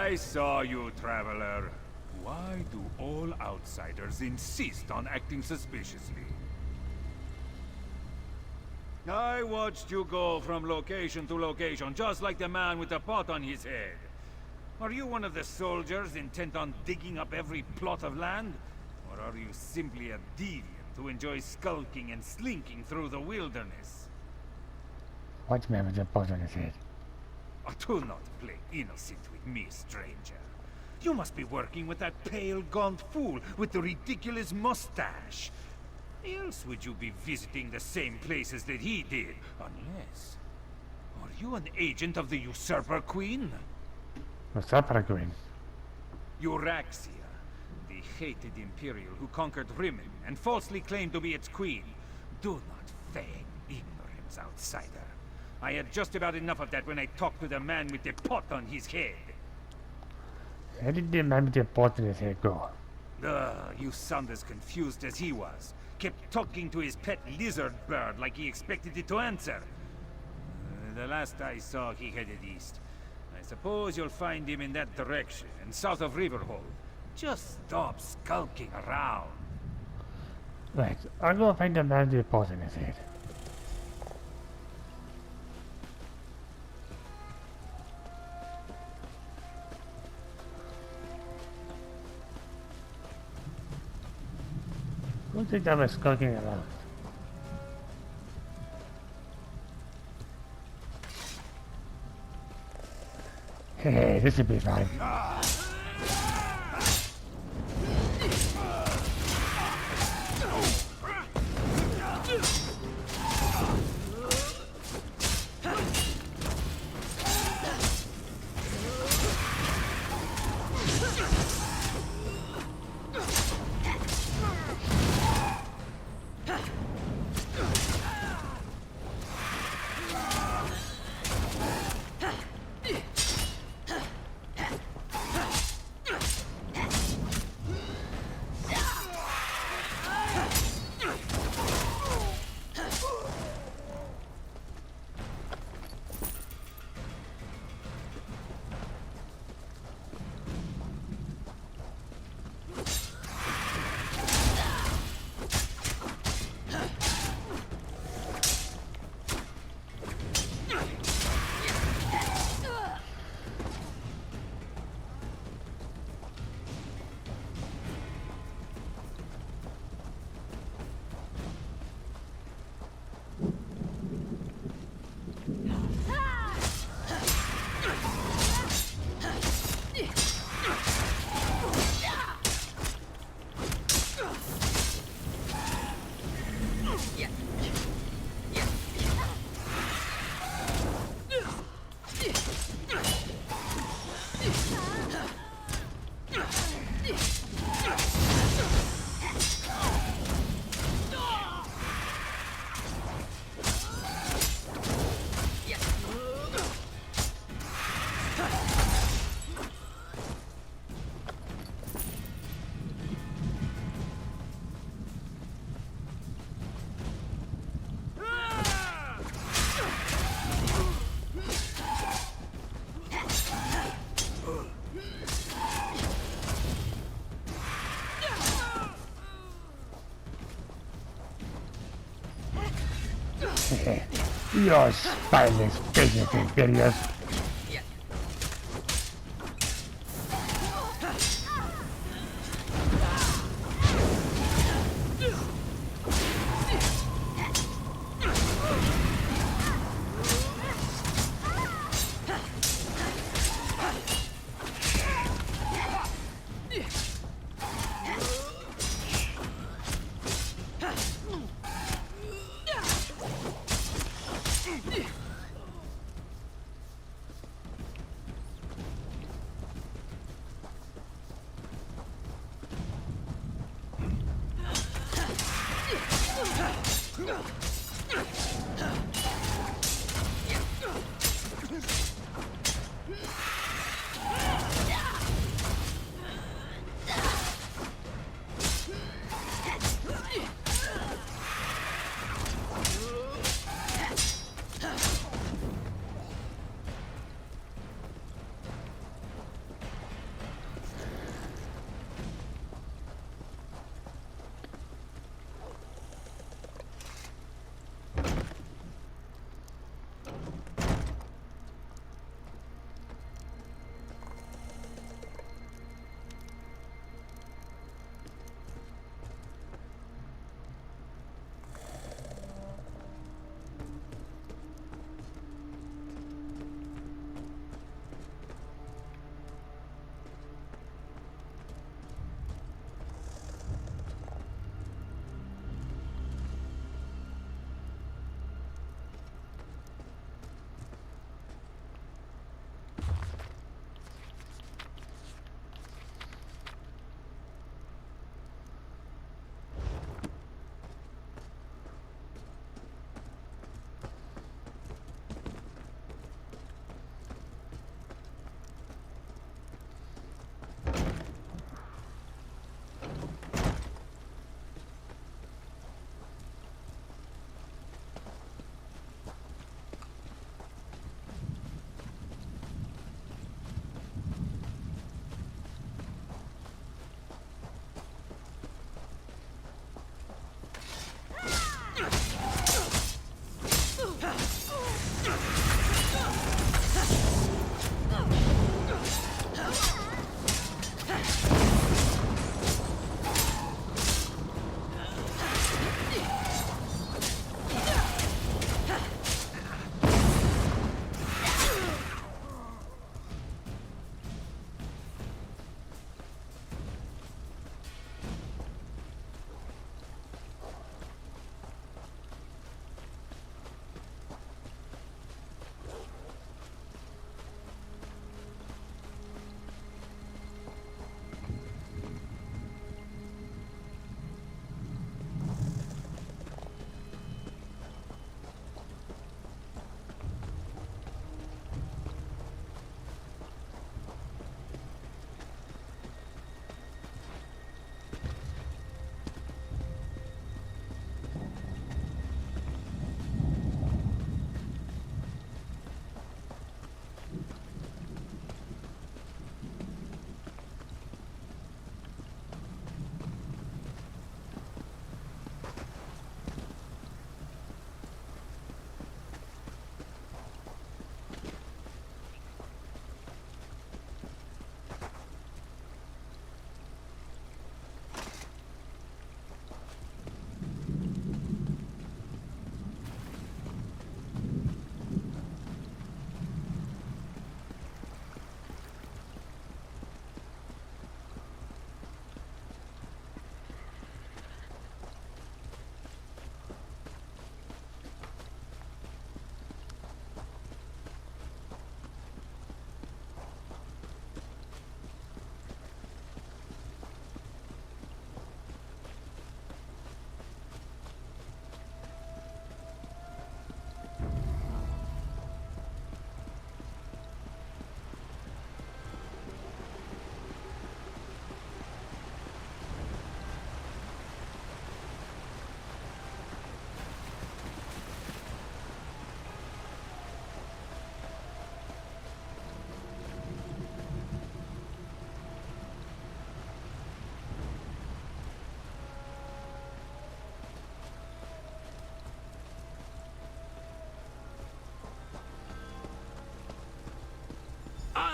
I saw you, traveler. Why do all outsiders insist on acting suspiciously? I watched you go from location to location, just like the man with the pot on his head. Are you one of the soldiers intent on digging up every plot of land? Or are you simply a deviant who enjoys skulking and slinking through the wilderness? What man with the pot on his head? Oh, do not play innocent with me, stranger. You must be working with that pale, gaunt fool with the ridiculous mustache. Else would you be visiting the same places that he did? Unless... Are you an agent of the Usurper Queen? Usurper Queen? Euraxia, the hated Imperial who conquered Rimmen and falsely claimed to be its queen. Do not feign ignorance, outsider. I had just about enough of that when I talked to the man with the pot on his head. Where did the man with the pot on his head go? You sound as confused as he was. Kept talking to his pet lizard bird like he expected it to answer. The last I saw, he headed east. I suppose you'll find him in that direction, and south of Riverhold. Just stop skulking around. Right, I'll go find the man with the pot on his head. I don't think I was skulking around. Hey, this should be fine. Your spineless business, Imperius.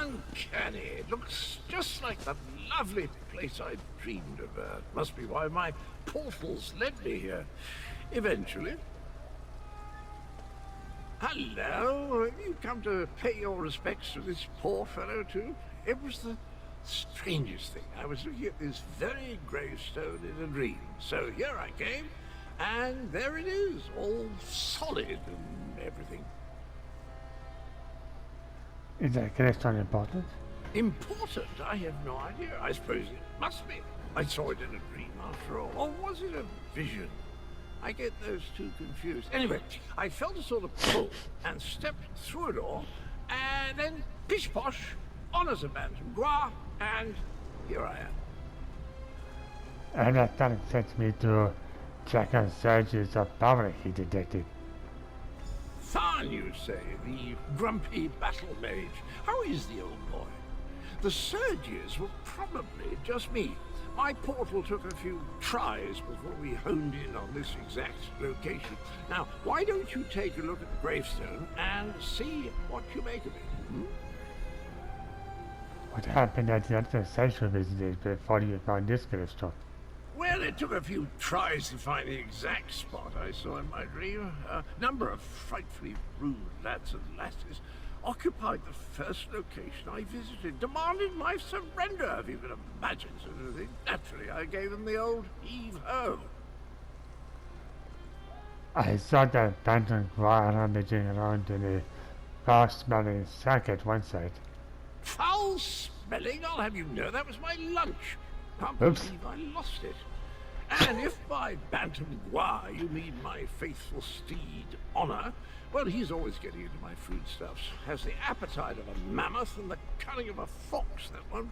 uncanny. It looks just like the lovely place I dreamed of. Must be why my portals led me here. Eventually. Hello. Have you come to pay your respects to this poor fellow, too? It was the strangest thing. I was looking at this very gravestone in a dream. So here I came, and there it is, all solid and everything. Is that gravestone important? Important? I have no idea. I suppose it must be. I saw it in a dream after all. Or was it a vision? I get those two confused. Anyway, I felt a sort of pull and stepped through a door, and then pish-posh, on as a bantam gras, and here I am. And that sent me to check on surges of power he detected. Tharn, you say, the grumpy battle mage. How is the old boy? The surges were probably just me. My portal took a few tries before we honed in on this exact location. Now, why don't you take a look at the gravestone and see what you make of it? Hmm? What happened at the other session visited before you found this gravestone? Well, it took a few tries to find the exact spot I saw in my dream. A number of frightfully rude lads and lasses occupied the first location I visited, demanding my surrender, if you can imagine such a thing. Naturally, I gave them the old heave-ho. I saw that Bantam Gras rummaging around in a foul-smelling sack at one side. Foul-smelling? I'll have you know that was my lunch. Can't Oops. believe I lost it. And if by Bantam Gras you mean my faithful steed, Honor, well, he's always getting into my foodstuffs. Has the appetite of a mammoth and the cunning of a fox, that one.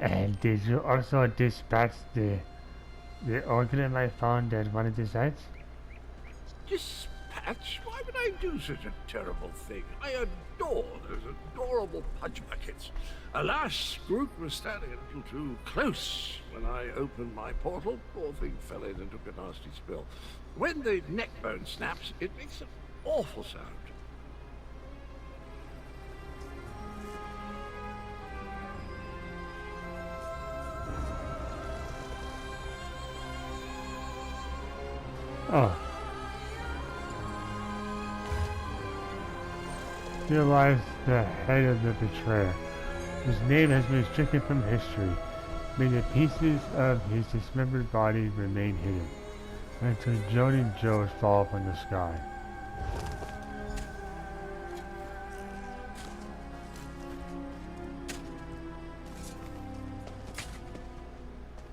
And did you also dispatch the organ I found at one of the sites? Dispatch? Why would I do such a terrible thing? I adore those adorable pudge buckets. Alas, Groot was standing a little too close when I opened my portal. Poor thing fell in and took a nasty spill. When the neck bone snaps, it makes an awful sound. Oh. Here lies the head of the betrayer, whose name has been stricken from history. May the pieces of his dismembered body remain hidden, until Jonin Joes fall from the sky.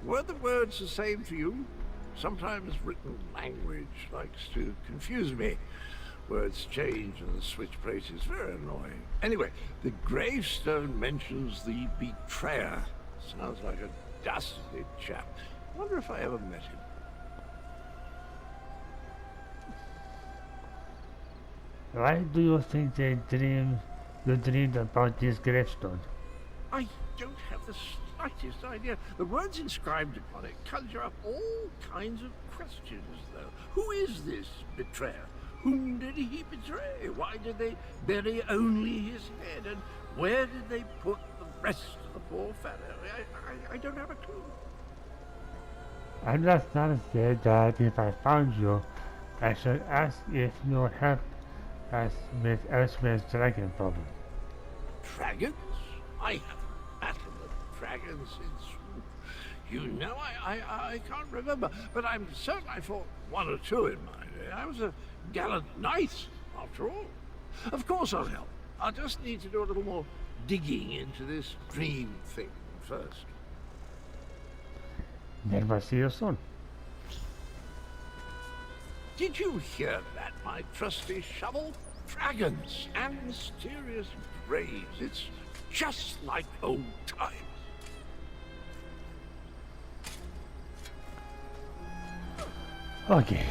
Were the words the same for you? Sometimes written language likes to confuse me. Words change and switch places. Very annoying. Anyway, the gravestone mentions the betrayer. Sounds like a dastardly chap. Wonder if I ever met him. Why do you think you dreamed about this gravestone? I don't have the slightest idea. The words inscribed upon it conjure up all kinds of questions, though. Who is this betrayer? Whom did he betray? Why did they bury only his head? And where did they put the rest of the poor fellow? I don't have a clue. I'm just gonna say that if I found you, I should ask if you would help us with Elsweyr's dragon problem. Dragons? I haven't battled with dragons since... You know, I can't remember, but I'm certain I fought one or two in my day. I was a gallant knight, after all. Of course I'll help. I'll just need to do a little more digging into this dream thing first. Then we'll see you soon. Did you hear that, my trusty shovel? Dragons and mysterious graves. It's just like old times. Okay,